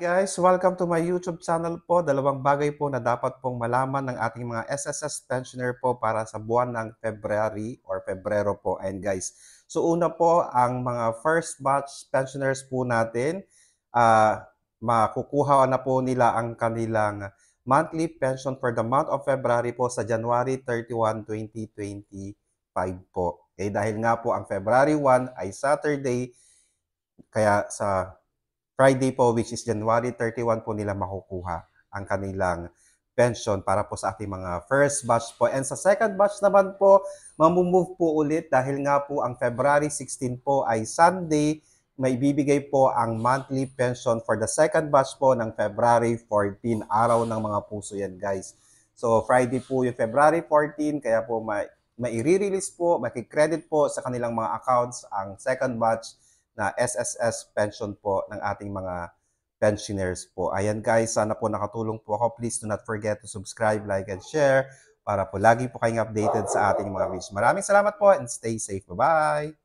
Guys, welcome to my YouTube channel po. Dalawang bagay po na dapat pong malaman ng ating mga SSS pensioner po para sa buwan ng February or Pebrero po. And guys, so una po, ang mga first batch pensioners po natin, makukuha na po nila ang kanilang monthly pension for the month of February po sa January 31, 2025 po. Okay, dahil nga po ang February 1 ay Saturday, kaya sa Friday po, which is January 31 po nila makukuha ang kanilang pension para po sa ating mga first batch po. And sa second batch naman po, mamumove po ulit dahil nga po ang February 16 po ay Sunday, may bibigay po ang monthly pension for the second batch po ng February 14, araw ng mga puso yan guys. So Friday po yung February 14, kaya po mai-release po, makikredit po sa kanilang mga accounts ang second batch na SSS pension po ng ating mga pensioners po. Ayan guys, sana po nakatulong po ako. Please do not forget to subscribe, like, and share para po lagi po kayong updated sa ating mga videos. Maraming salamat po and stay safe. Bye-bye!